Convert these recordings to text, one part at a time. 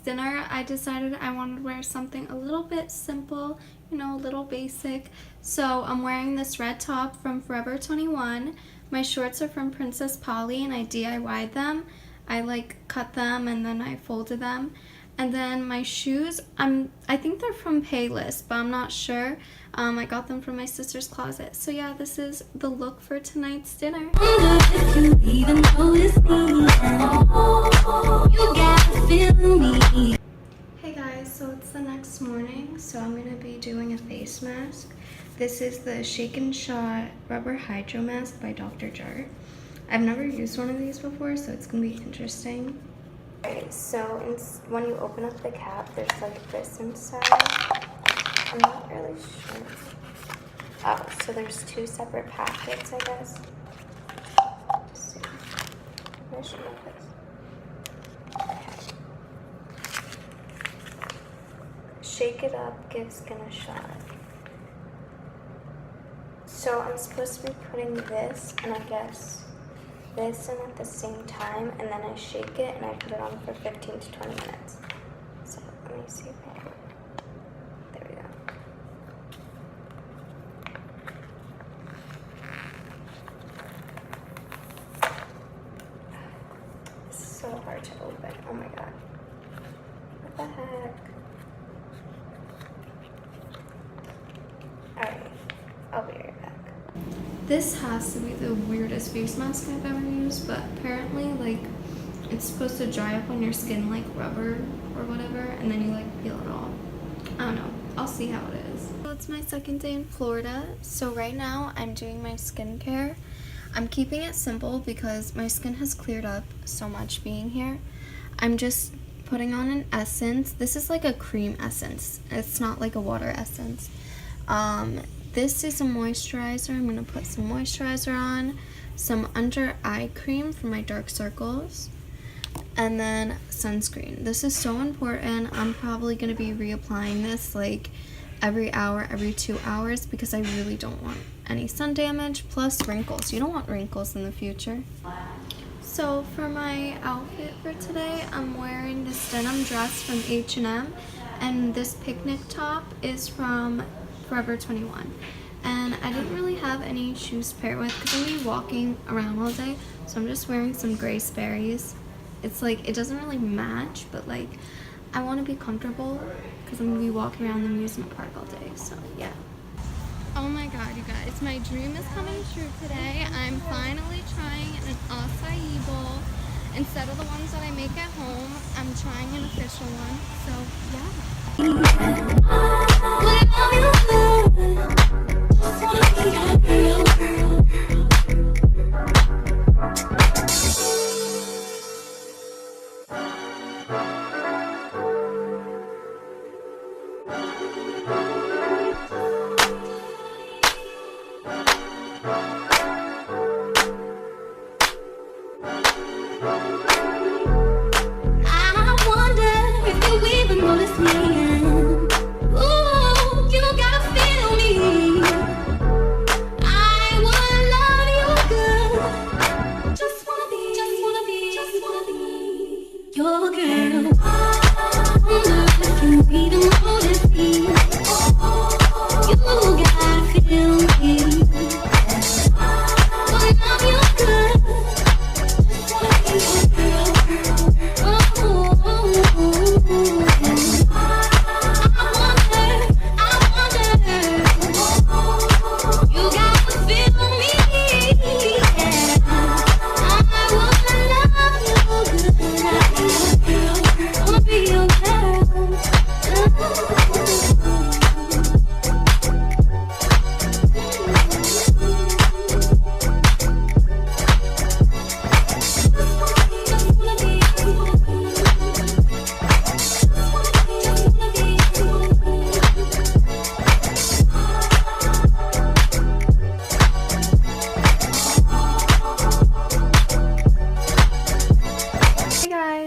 dinner, I decided I wanted to wear something a little bit simple, you know, a little basic. So I'm wearing this red top from Forever 21. My shorts are from Princess Polly and I DIY'd them. I like cut them and then I folded them. And then my shoes, I think they're from Paylist, but I'm not sure. I got them from my sister's closet. So yeah, this is the look for tonight's dinner. Hey guys, so it's the next morning, so I'm gonna be doing a face mask. This is the Shake and Shot Rubber Hydro Mask by Dr. Jart. I've never used one of these before, so it's gonna be interesting. Alright, so when you open up the cap, there's like this inside. I'm not really sure. Oh, so there's two separate packets, I guess. Let's see. I should know this. Okay. Shake it up, give skin a shot. So I'm supposed to be putting this and I guess this in at the same time, and then I shake it and I put it on for 15 to 20 minutes. So let me see if I can. There we go. This is so hard to open. Oh my god. What the heck? Alright, I'll be right back. This has to be the weirdest face mask I've ever used, but apparently, like, it's supposed to dry up on your skin like rubber or whatever, and then you, like, peel it off. I don't know. I'll see how it is. So it's my second day in Florida, so right now I'm doing my skincare. I'm keeping it simple because my skin has cleared up so much being here. I'm just putting on an essence. This is like a cream essence. It's not like a water essence. This is a moisturizer. I'm going to put some moisturizer on, some under eye cream for my dark circles, and then sunscreen. This is so important. I'm probably going to be reapplying this like every hour, every 2 hours, because I really don't want any sun damage, plus wrinkles. You don't want wrinkles in the future. So for my outfit for today, I'm wearing this denim dress from H&M, and this picnic top is from Forever 21. And I didn't really have any shoes to pair it with because I'm going to be walking around all day, so I'm just wearing some gray Sperry's. It's like, it doesn't really match, but like, I want to be comfortable because I'm going to be walking around the amusement park all day, so yeah. Oh my god, you guys, my dream is coming true today. I'm finally trying an acai bowl. Instead of the ones that I make at home, I'm trying an official one, so yeah.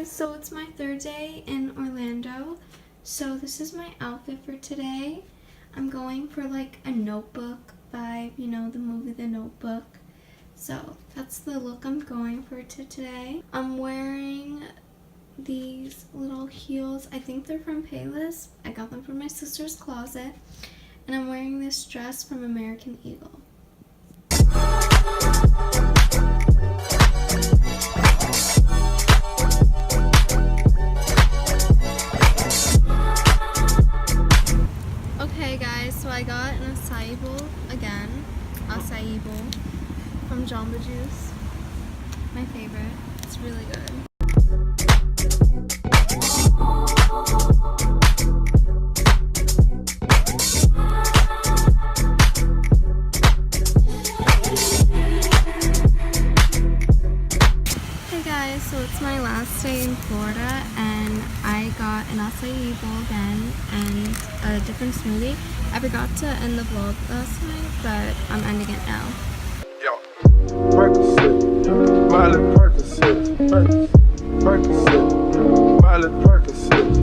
So it's my third day in Orlando. So this is my outfit for today. I'm going for like a notebook vibe, you know, the movie The Notebook. So that's the look I'm going for today. I'm wearing these little heels. I think they're from Payless. I got them from my sister's closet. And I'm wearing this dress from American Eagle. Okay guys, so I got an acai bowl again. Acai bowl from Jamba Juice. My favorite. It's really good. Hey guys, so it's my last day in Florida and I got an acai bowl again and a different smoothie. I forgot to end the vlog last night, but I'm ending it now. Percocet, Miley Percocet, Percocet, Miley Percocet.